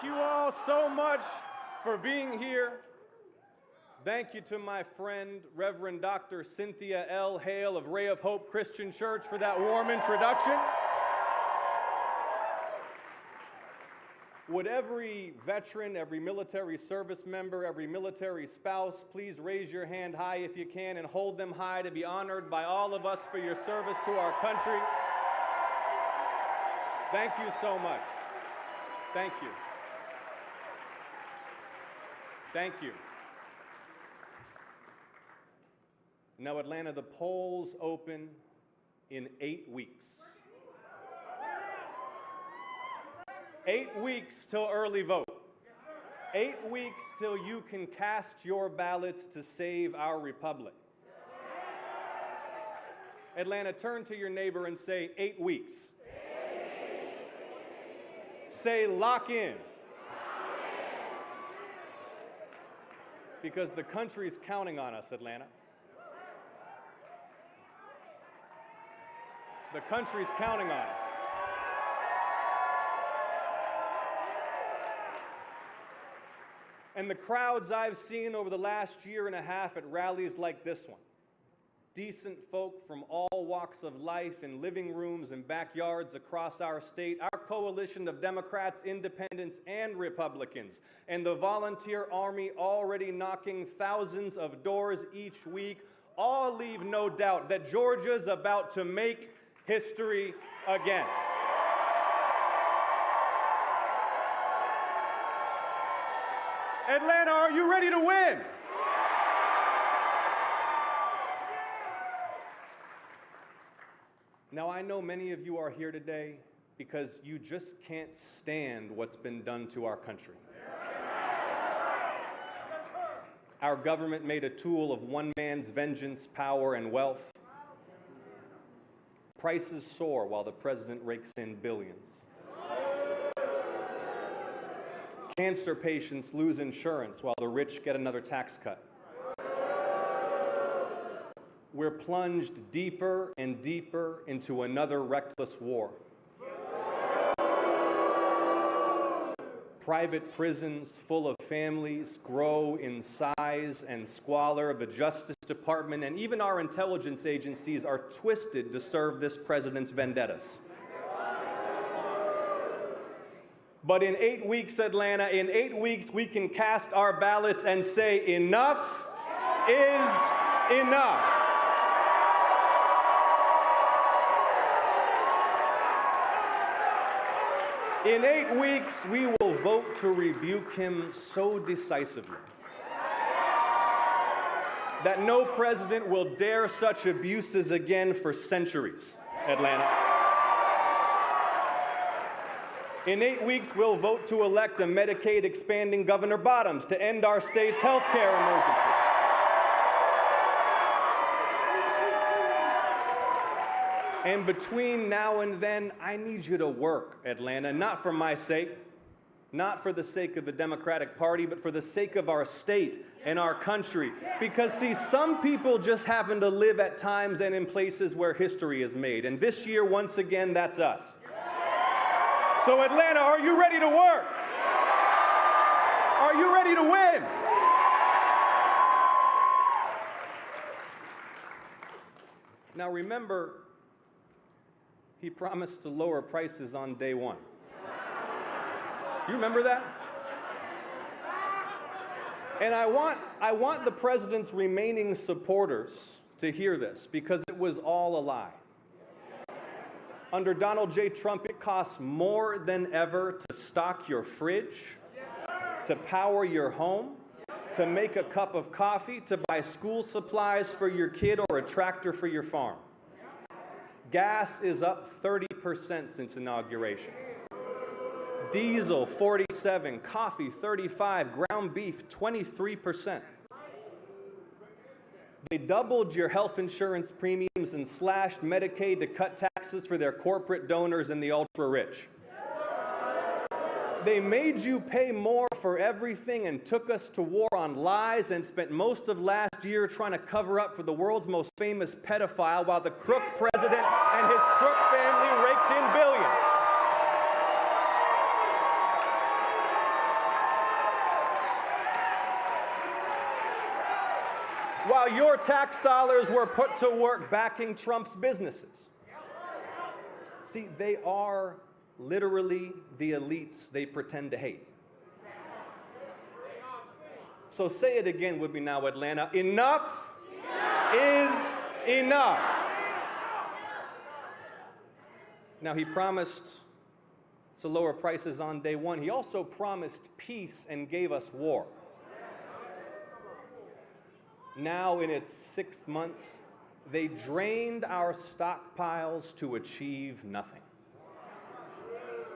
Thank you all so much for being here. Thank you to my friend, Reverend Dr. Cynthia L. Hale of Ray of Hope Christian Church for that warm introduction. Would every veteran, every military service member, every military spouse, please raise your hand high if you can and hold them high to be honored by all of us for your service to our country. Thank you so much. Thank you. Thank you. Now, Atlanta, the polls open in 8 weeks. 8 weeks till early vote. 8 weeks till you can cast your ballots to save our republic. Atlanta, turn to your neighbor and say 8 weeks. Say lock in. Because the country's counting on us, Atlanta. The country's counting on us. And the crowds I've seen over the last year and a half at rallies like this one, decent folk from all walks of life in living rooms and backyards across our state, our coalition of Democrats, independents, and Republicans, and the volunteer army already knocking thousands of doors each week, all leave no doubt that Georgia's about to make history again. Atlanta, are you ready to win? Now, I know many of you are here today because you just can't stand what's been done to our country. Our government made a tool of one man's vengeance, power, and wealth. Prices soar while the president rakes in billions. Cancer patients lose insurance while the rich get another tax cut. We're plunged deeper and deeper into another reckless war. Private prisons full of families grow in size and squalor. The Justice Department and even our intelligence agencies are twisted to serve this president's vendettas. But in 8 weeks, Atlanta, in 8 weeks, we can cast our ballots and say enough is enough. In 8 weeks, we will vote to rebuke him so decisively that no president will dare such abuses again for centuries, Atlanta. In 8 weeks, we'll vote to elect a Medicaid expanding Governor Bottoms to end our state's health care emergency. And between now and then, I need you to work, Atlanta, not for my sake, not for the sake of the Democratic Party, but for the sake of our state and our country. Because, see, some people just happen to live at times and in places where history is made. And this year, once again, that's us. So, Atlanta, are you ready to work? Are you ready to win? Now, remember, he promised to lower prices on day one. You remember that? And I want the president's remaining supporters to hear this because it was all a lie. Under Donald J. Trump, it costs more than ever to stock your fridge, to power your home, to make a cup of coffee, to buy school supplies for your kid or a tractor for your farm. Gas is up 30% since inauguration. Diesel, 47%, coffee, 35%, ground beef, 23%. They doubled your health insurance premiums and slashed Medicaid to cut taxes for their corporate donors and the ultra-rich. They made you pay more for everything and took us to war on lies and spent most of last year trying to cover up for the world's most famous pedophile while the crook president and his crook family raked in billions. while your tax dollars were put to work backing Trump's businesses. See, they are literally the elites they pretend to hate. So say it again with me now, Atlanta. Enough is enough. Now, he promised to lower prices on day one. He also promised peace and gave us war. Now, in its 6 months, they drained our stockpiles to achieve nothing.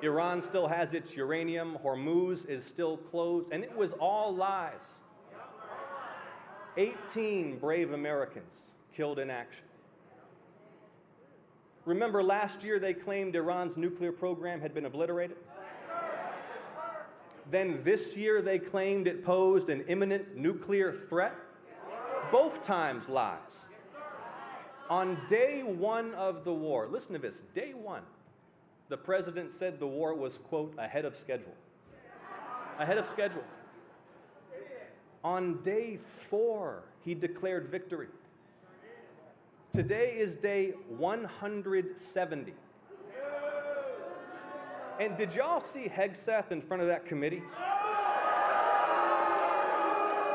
Iran still has its uranium, Hormuz is still closed, and it was all lies. 18 brave Americans killed in action. Remember last year they claimed Iran's nuclear program had been obliterated? Then this year they claimed it posed an imminent nuclear threat? Both times lies. On day one of the war, listen to this, day one, the president said the war was, quote, ahead of schedule. Ahead of schedule. On day 4, he declared victory. Today is day 170. And did y'all see Hegseth in front of that committee?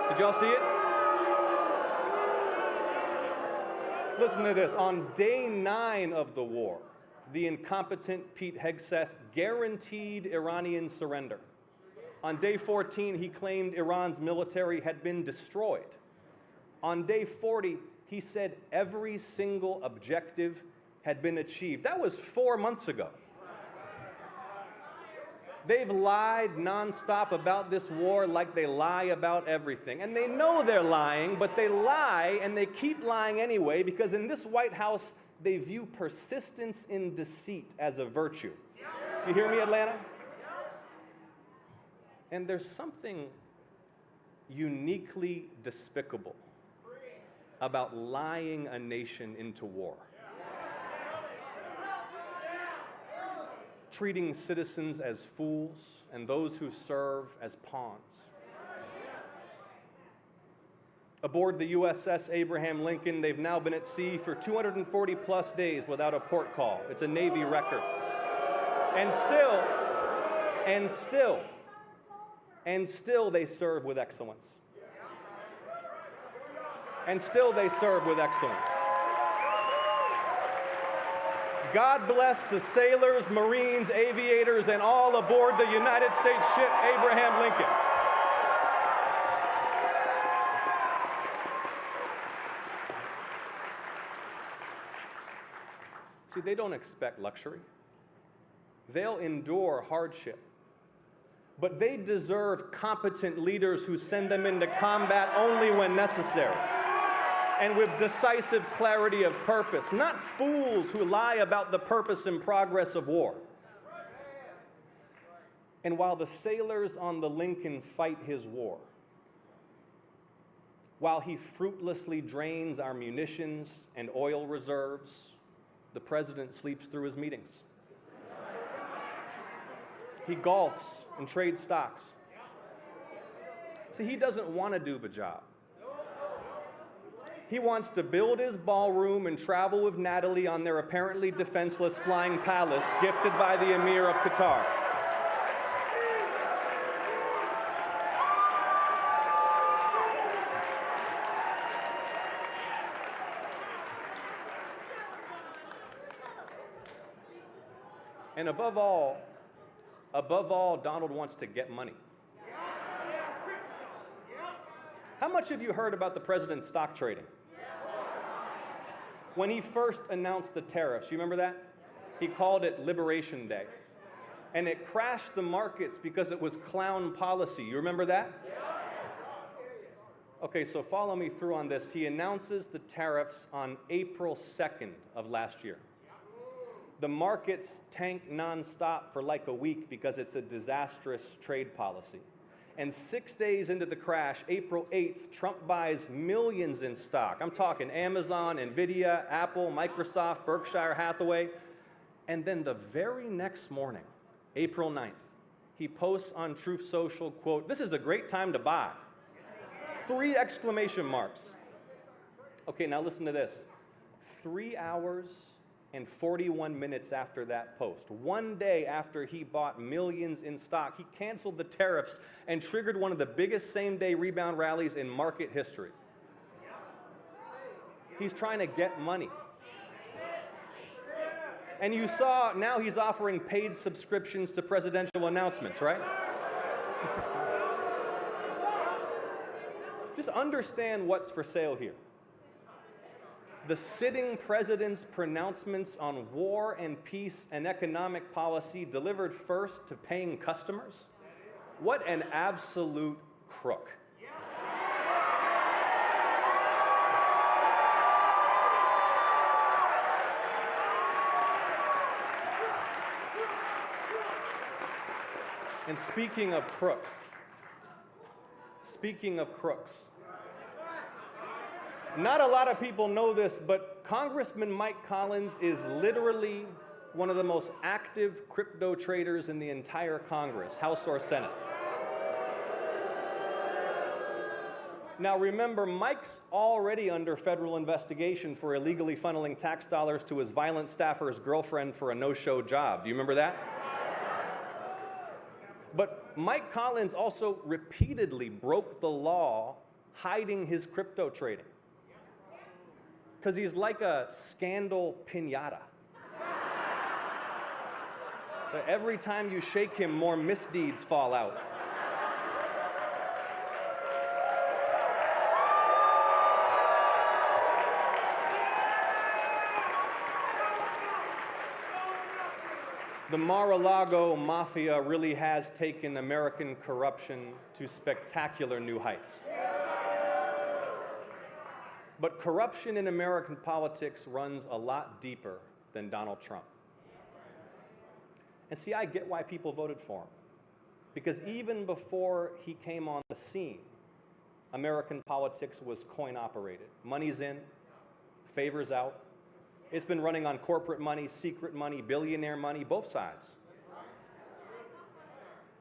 Did y'all see it? Listen to this. On day 9 of the war, the incompetent Pete Hegseth guaranteed Iranian surrender. On day 14, he claimed Iran's military had been destroyed. On day 40, he said every single objective had been achieved. That was 4 months ago. They've lied nonstop about this war like they lie about everything. And they know they're lying, but they lie and they keep lying anyway because in this White House, they view persistence in deceit as a virtue. You hear me, Atlanta? And there's something uniquely despicable about lying a nation into war. Treating citizens as fools and those who serve as pawns. Aboard the USS Abraham Lincoln, they've now been at sea for 240 plus days without a port call. It's a Navy record. And still they serve with excellence. And still they serve with excellence. God bless the sailors, Marines, aviators, and all aboard the United States ship Abraham Lincoln. See, they don't expect luxury. They'll endure hardship. But they deserve competent leaders who send them into combat only when necessary and with decisive clarity of purpose, not fools who lie about the purpose and progress of war. And while the sailors on the Lincoln fight his war, while he fruitlessly drains our munitions and oil reserves, the president sleeps through his meetings. He golfs and trades stocks. See, he doesn't want to do the job. He wants to build his ballroom and travel with Natalie on their apparently defenseless flying palace gifted by the Emir of Qatar. And above all, Donald wants to get money. How much have you heard about the president's stock trading? When he first announced the tariffs, you remember that? He called it Liberation Day. And it crashed the markets because it was clown policy. You remember that? Okay, so follow me through on this. He announces the tariffs on April 2nd of last year. The markets tank nonstop for like a week because it's a disastrous trade policy. And 6 days into the crash, April 8th, Trump buys millions in stock. I'm talking Amazon, Nvidia, Apple, Microsoft, Berkshire Hathaway. And then the very next morning, April 9th, he posts on Truth Social, quote, "This is a great time to buy." 3 exclamation marks. Okay, now listen to this. 3 hours and 41 minutes after that post, one day after he bought millions in stock, he canceled the tariffs and triggered one of the biggest same-day rebound rallies in market history. He's trying to get money. And you saw, now he's offering paid subscriptions to presidential announcements, right? Just understand what's for sale here. The sitting president's pronouncements on war and peace and economic policy delivered first to paying customers? What an absolute crook. And speaking of crooks, not a lot of people know this, but Congressman Mike Collins is literally one of the most active crypto traders in the entire Congress, House or Senate. Now remember, Mike's already under federal investigation for illegally funneling tax dollars to his violent staffer's girlfriend for a no-show job. Do you remember that? But Mike Collins also repeatedly broke the law hiding his crypto trading. Because he's like a scandal piñata. So every time you shake him, more misdeeds fall out. The Mar-a-Lago mafia really has taken American corruption to spectacular new heights. But corruption in American politics runs a lot deeper than Donald Trump. And see, I get why people voted for him. Because even before he came on the scene, American politics was coin-operated. Money's in, favors out. It's been running on corporate money, secret money, billionaire money, both sides.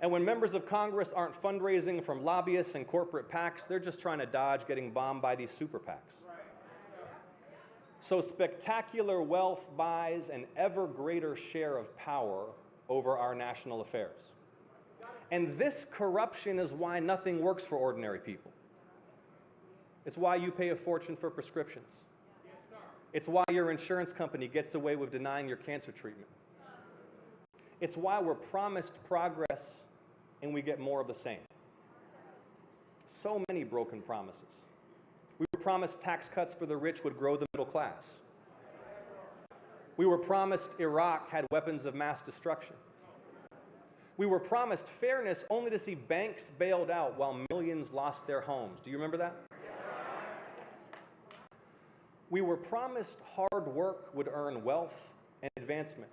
And when members of Congress aren't fundraising from lobbyists and corporate PACs, they're just trying to dodge getting bombed by these super PACs. So spectacular wealth buys an ever greater share of power over our national affairs. And this corruption is why nothing works for ordinary people. It's why you pay a fortune for prescriptions. It's why your insurance company gets away with denying your cancer treatment. It's why we're promised progress and we get more of the same. So many broken promises. We were promised tax cuts for the rich would grow the middle class. We were promised Iraq had weapons of mass destruction. We were promised fairness only to see banks bailed out while millions lost their homes. Do you remember that? We were promised hard work would earn wealth and advancement.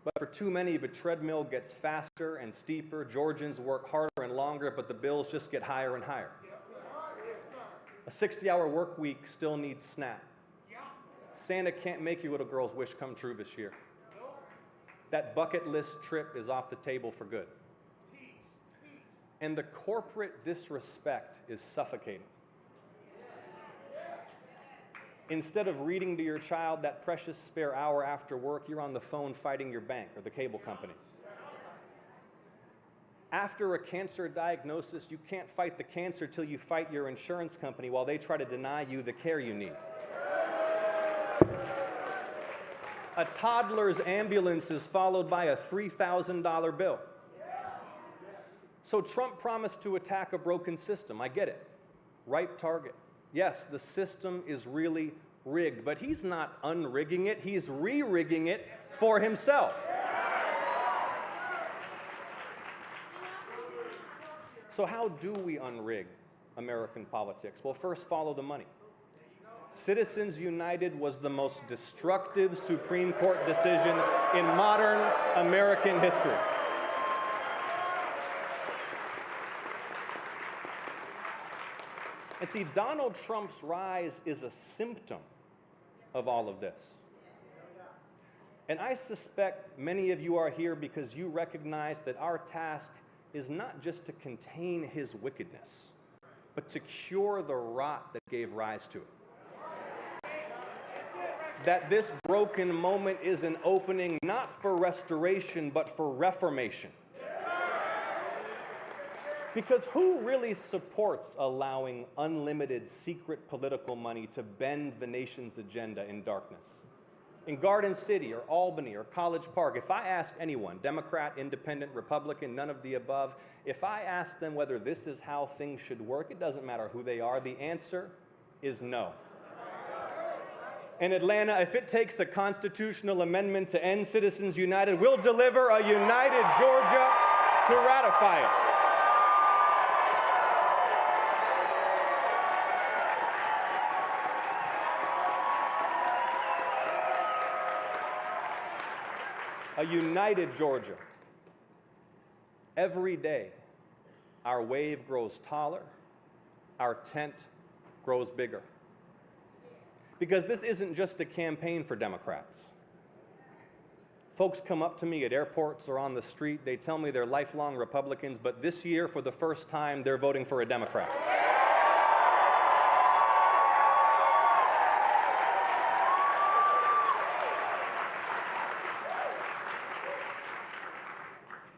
But for too many, the treadmill gets faster and steeper. Georgians work harder and longer, but the bills just get higher and higher. A 60-hour work week still needs SNAP. Santa can't make your little girl's wish come true this year. That bucket list trip is off the table for good. And the corporate disrespect is suffocating. Instead of reading to your child that precious spare hour after work, you're on the phone fighting your bank or the cable company. After a cancer diagnosis, you can't fight the cancer till you fight your insurance company while they try to deny you the care you need. A toddler's ambulance is followed by a $3,000 bill. So Trump promised to attack a broken system. I get it. Right target. Yes, the system is really rigged, but he's not unrigging it. He's re-rigging it for himself. So how do we unrig American politics? Well, first, follow the money. Citizens United was the most destructive Supreme Court decision in modern American history. And see, Donald Trump's rise is a symptom of all of this. And I suspect many of you are here because you recognize that our task is not just to contain his wickedness, but to cure the rot that gave rise to it. that this broken moment is an opening not for restoration, but for reformation. Because who really supports allowing unlimited secret political money to bend the nation's agenda in darkness? In Garden City or Albany or College Park, if I ask anyone, Democrat, Independent, Republican, none of the above, if I ask them whether this is how things should work, it doesn't matter who they are, the answer is no. In Atlanta, if it takes a constitutional amendment to end Citizens United, we'll deliver a united Georgia to ratify it. A united Georgia. Every day, our wave grows taller, our tent grows bigger. Because this isn't just a campaign for Democrats. Folks come up to me at airports or on the street, they tell me they're lifelong Republicans, but this year, for the first time, they're voting for a Democrat.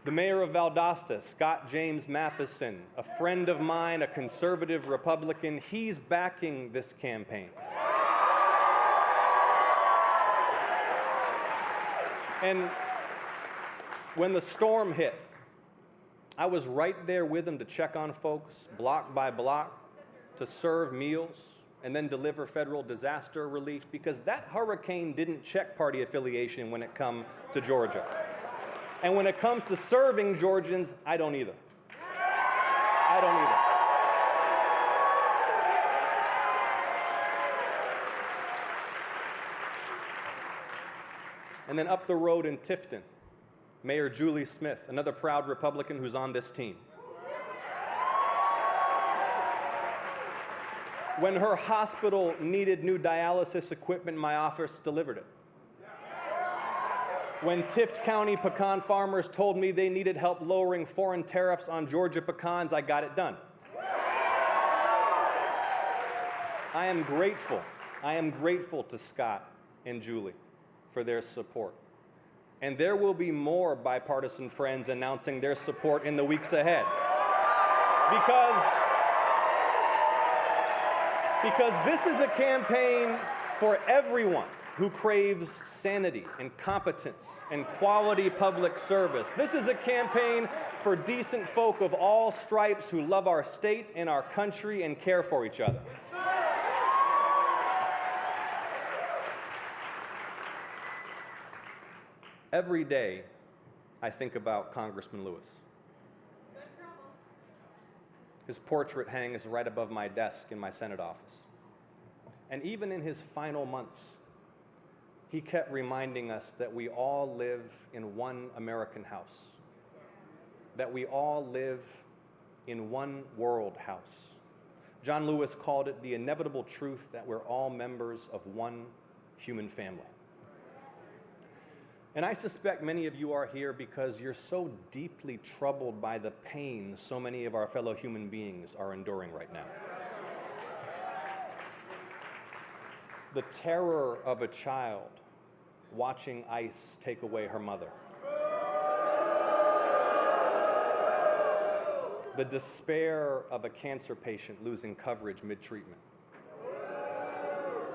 The mayor of Valdosta, Scott James Matheson, a friend of mine, a conservative Republican, he's backing this campaign. And when the storm hit, I was right there with him to check on folks, block by block, to serve meals, and then deliver federal disaster relief, because that hurricane didn't check party affiliation when it comes to Georgia. And when it comes to serving Georgians, I don't either. I don't either. And then up the road in Tifton, Mayor Julie Smith, another proud Republican who's on this team. When her hospital needed new dialysis equipment, my office delivered it. When Tift County pecan farmers told me they needed help lowering foreign tariffs on Georgia pecans, I got it done. I am grateful to Scott and Julie for their support. And there will be more bipartisan friends announcing their support in the weeks ahead. Because this is a campaign for everyone who craves sanity and competence and quality public service. This is a campaign for decent folk of all stripes who love our state and our country and care for each other. Every day, I think about Congressman Lewis. His portrait hangs right above my desk in my Senate office. And even in his final months, he kept reminding us that we all live in one American house, that we all live in one world house. John Lewis called it the inevitable truth that we're all members of one human family. And I suspect many of you are here because you're so deeply troubled by the pain so many of our fellow human beings are enduring right now. The terror of a child watching ICE take away her mother. The despair of a cancer patient losing coverage mid-treatment.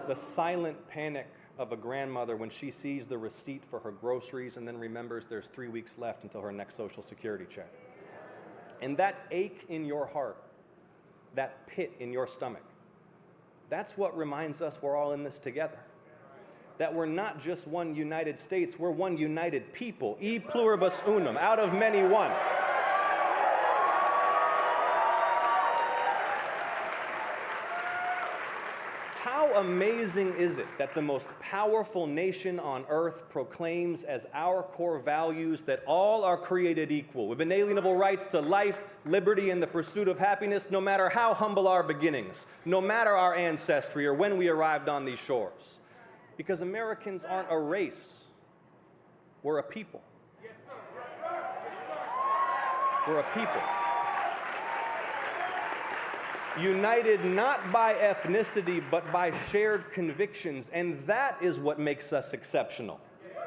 The silent panic of a grandmother when she sees the receipt for her groceries and then remembers there's 3 weeks left until her next Social Security check. And that ache in your heart, that pit in your stomach, that's what reminds us we're all in this together. That we're not just one United States, we're one united people. E pluribus unum, out of many one. How amazing is it that the most powerful nation on earth proclaims as our core values that all are created equal, with inalienable rights to life, liberty, and the pursuit of happiness, no matter how humble our beginnings, no matter our ancestry or when we arrived on these shores. Because Americans aren't a race, we're a people. We're a people. united not by ethnicity, but by shared convictions, and that is what makes us exceptional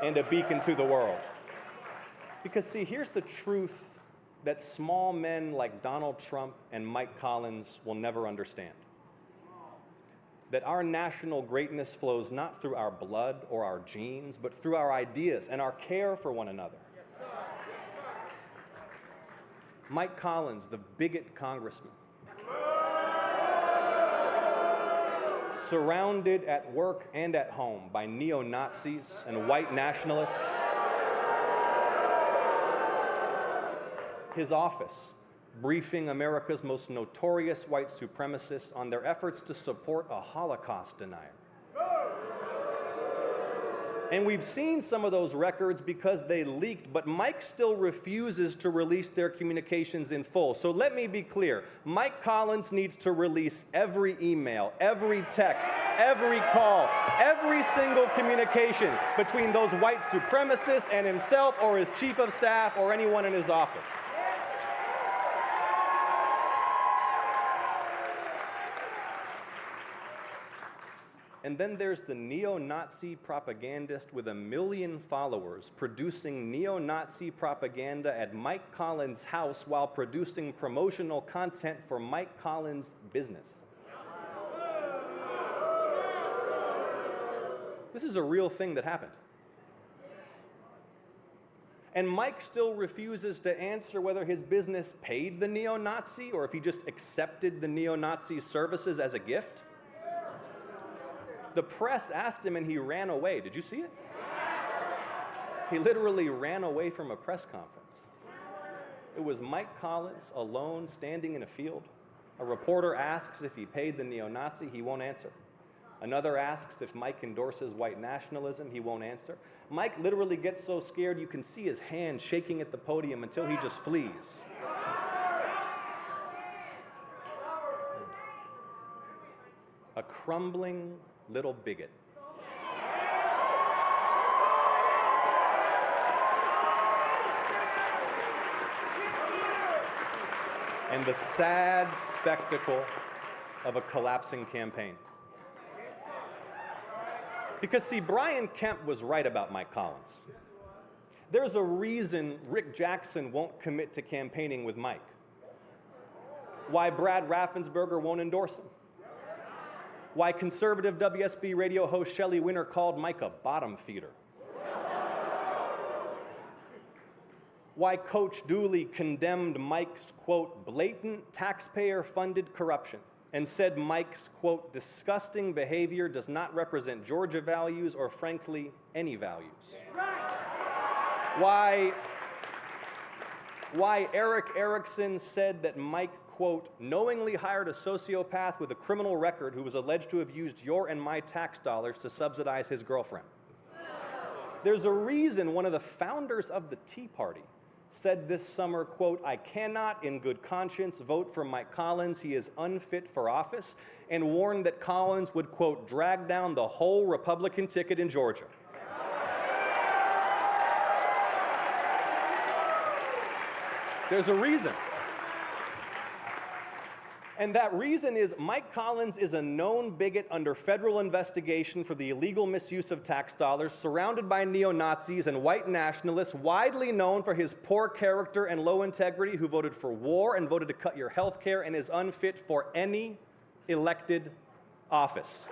and a beacon to the world. Because see, here's the truth that small men like Donald Trump and Mike Collins will never understand. That our national greatness flows not through our blood or our genes, but through our ideas and our care for one another. Yes, sir. Yes, sir. Mike Collins, the bigot congressman, surrounded at work and at home by neo-Nazis and white nationalists. His office briefing America's most notorious white supremacists on their efforts to support a Holocaust denier. And we've seen some of those records because they leaked, but Mike still refuses to release their communications in full. So let me be clear. Mike Collins needs to release every email, every text, every call, every single communication between those white supremacists and himself or his chief of staff or anyone in his office. And then there's the neo-Nazi propagandist with 1 million followers producing neo-Nazi propaganda at Mike Collins' house while producing promotional content for Mike Collins' business. This is a real thing that happened. And Mike still refuses to answer whether his business paid the neo-Nazi or if he just accepted the neo-Nazi services as a gift. The press asked him and he ran away. Did you see it? He literally ran away from a press conference. It was Mike Collins alone standing in a field. A reporter asks if he paid the neo-Nazi, he won't answer. Another asks if Mike endorses white nationalism, he won't answer. Mike literally gets so scared you can see his hand shaking at the podium until he just flees. A crumbling little bigot. And the sad spectacle of a collapsing campaign. Because see, Brian Kemp was right about Mike Collins. There's a reason Rick Jackson won't commit to campaigning with Mike. Why Brad Raffensperger won't endorse him. Why conservative WSB radio host Shelley Winter called Mike a bottom feeder. Why Coach Dooley condemned Mike's, quote, blatant taxpayer-funded corruption and said Mike's, quote, disgusting behavior does not represent Georgia values or, frankly, any values. Why Eric Erickson said that Mike, quote, knowingly hired a sociopath with a criminal record who was alleged to have used your and my tax dollars to subsidize his girlfriend. There's a reason one of the founders of the Tea Party said this summer, quote, I cannot in good conscience vote for Mike Collins. He is unfit for office, and warned that Collins would, quote, drag down the whole Republican ticket in Georgia. There's a reason. And that reason is Mike Collins is a known bigot under federal investigation for the illegal misuse of tax dollars, surrounded by neo-Nazis and white nationalists, widely known for his poor character and low integrity, who voted for war and voted to cut your health care and is unfit for any elected office.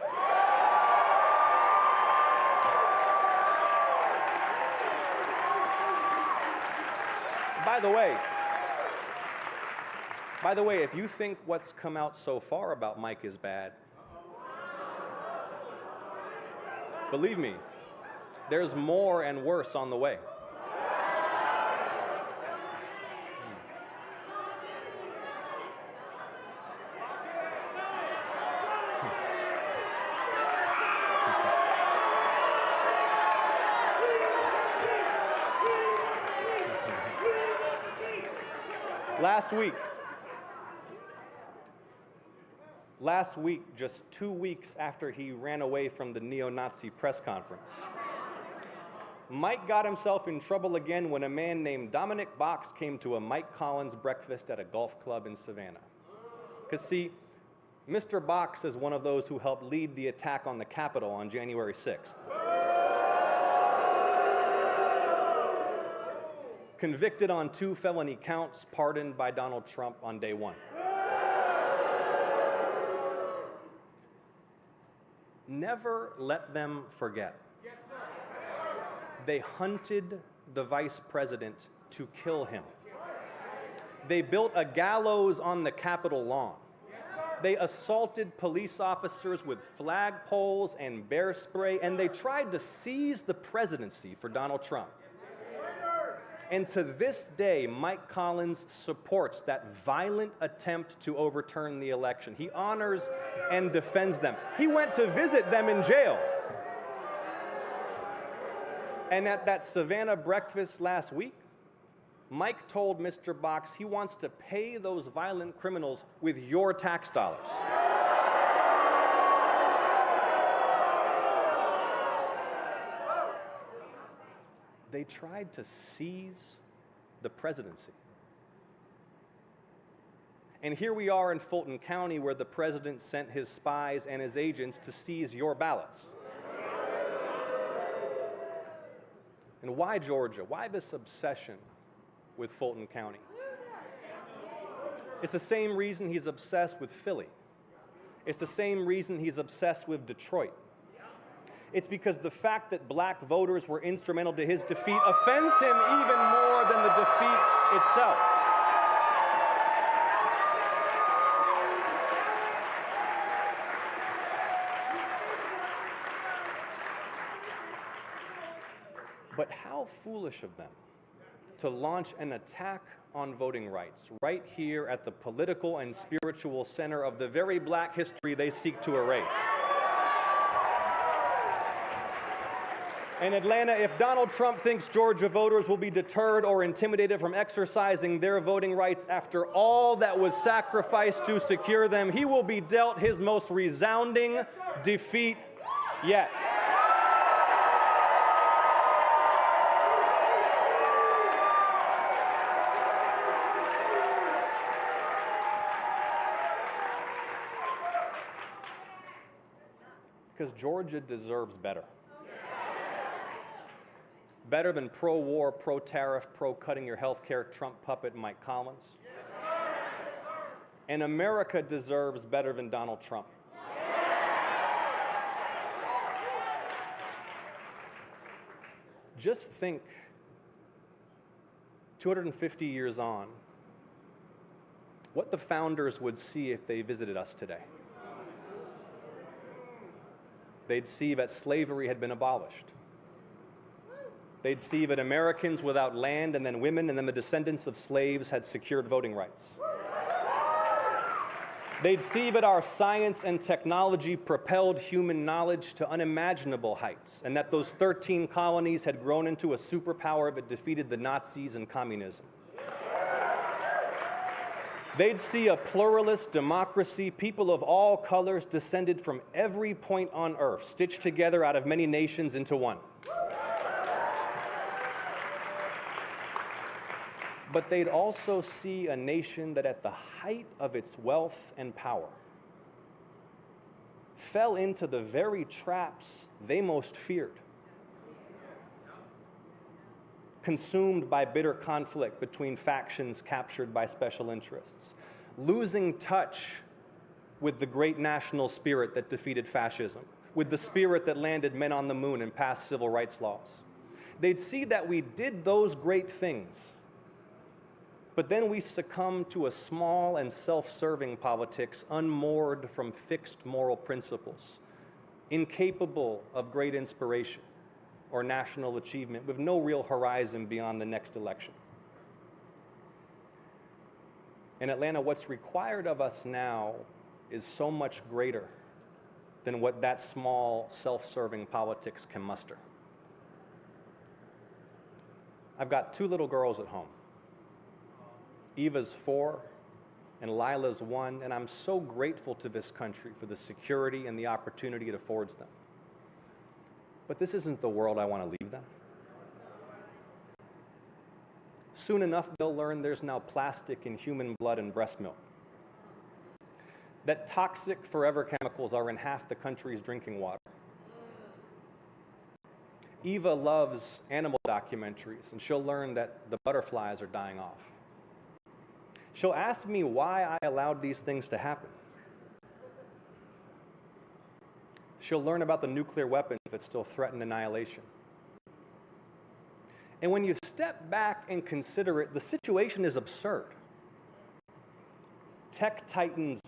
By the way, if you think what's come out so far about Mike is bad, believe me, there's more and worse on the way. Last week, just 2 weeks after he ran away from the neo-Nazi press conference, Mike got himself in trouble again when a man named Dominic Box came to a Mike Collins breakfast at a golf club in Savannah. Because see, Mr. Box is one of those who helped lead the attack on the Capitol on January 6th. Convicted on 2 felony counts, pardoned by Donald Trump on day 1. Never let them forget. They hunted the vice president to kill him. They built a gallows on the Capitol lawn. They assaulted police officers with flagpoles and bear spray, and they tried to seize the presidency for Donald Trump. And to this day, Mike Collins supports that violent attempt to overturn the election. He honors and defends them. He went to visit them in jail. And at that Savannah breakfast last week, Mike told Mr. Box he wants to pay those violent criminals with your tax dollars. They tried to seize the presidency. And here we are in Fulton County, where the president sent his spies and his agents to seize your ballots. And why Georgia? Why this obsession with Fulton County? It's the same reason he's obsessed with Philly. It's the same reason he's obsessed with Detroit. It's because the fact that black voters were instrumental to his defeat offends him even more than the defeat itself. But how foolish of them to launch an attack on voting rights right here at the political and spiritual center of the very black history they seek to erase. In Atlanta, if Donald Trump thinks Georgia voters will be deterred or intimidated from exercising their voting rights after all that was sacrificed to secure them, he will be dealt his most resounding defeat yet. Because Georgia deserves better. Better than pro-war, pro-tariff, pro-cutting-your-health-care Trump puppet Mike Collins. And America deserves better than Donald Trump. Just think, 250 years on, what the founders would see if they visited us today. They'd see that slavery had been abolished. They'd see that Americans without land, and then women, and then the descendants of slaves had secured voting rights. They'd see that our science and technology propelled human knowledge to unimaginable heights, and that those 13 colonies had grown into a superpower that defeated the Nazis and communism. They'd see a pluralist democracy, people of all colors descended from every point on earth, stitched together out of many nations into one. But they'd also see a nation that at the height of its wealth and power fell into the very traps they most feared. Consumed by bitter conflict between factions captured by special interests, losing touch with the great national spirit that defeated fascism, with the spirit that landed men on the moon and passed civil rights laws. They'd see that we did those great things, but then we succumbed to a small and self-serving politics unmoored from fixed moral principles, incapable of great inspiration or national achievement, with no real horizon beyond the next election. In Atlanta, what's required of us now is so much greater than what that small, self-serving politics can muster. I've got 2 little girls at home. Eva's 4 and Lila's 1, and I'm so grateful to this country for the security and the opportunity it affords them. But this isn't the world I want to leave them. Soon enough, they'll learn there's now plastic in human blood and breast milk. that toxic forever chemicals are in half the country's drinking water. Eva loves animal documentaries, and she'll learn that the butterflies are dying off. She'll ask me why I allowed these things to happen. She'll learn about the nuclear weapon that still threaten annihilation. And when you step back and consider it, the situation is absurd. Tech titans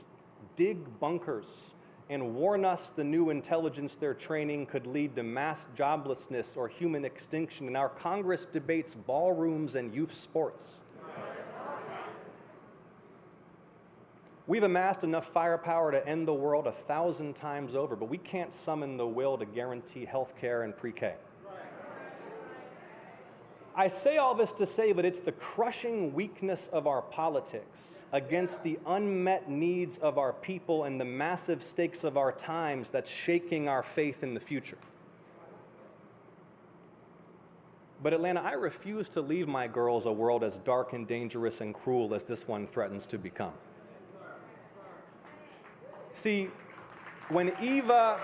dig bunkers and warn us the new intelligence they're training could lead to mass joblessness or human extinction, and our Congress debates ballrooms and youth sports. We've amassed enough firepower to end the world 1,000 times over, but we can't summon the will to guarantee health care and pre-K. I say all this to say that it's the crushing weakness of our politics against the unmet needs of our people and the massive stakes of our times that's shaking our faith in the future. But Atlanta, I refuse to leave my girls a world as dark and dangerous and cruel as this one threatens to become. See, when Eva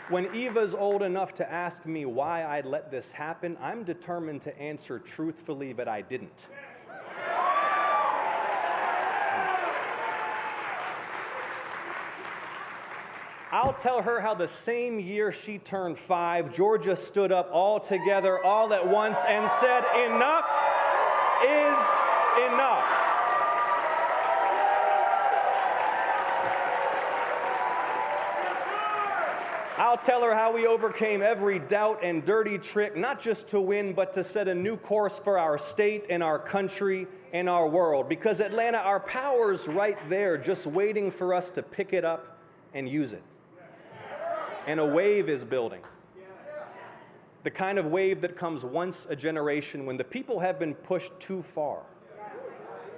When Eva's old enough to ask me why I'd let this happen, I'm determined to answer truthfully that I didn't. I'll tell her how the same year she turned 5, Georgia stood up all together, all at once, and said, "Enough is enough." I'll tell her how we overcame every doubt and dirty trick, not just to win, but to set a new course for our state and our country and our world. Because Atlanta, our power's right there, just waiting for us to pick it up and use it. And a wave is building. The kind of wave that comes once a generation when the people have been pushed too far.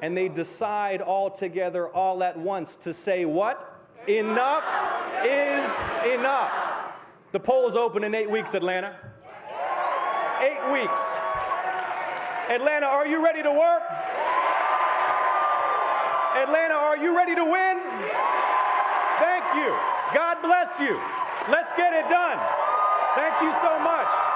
And they decide all together, all at once, to say what? Enough is enough. The polls open in 8 weeks, Atlanta. 8 weeks. Atlanta, are you ready to work? Atlanta, are you ready to win? Thank you. God bless you. Let's get it done. Thank you so much.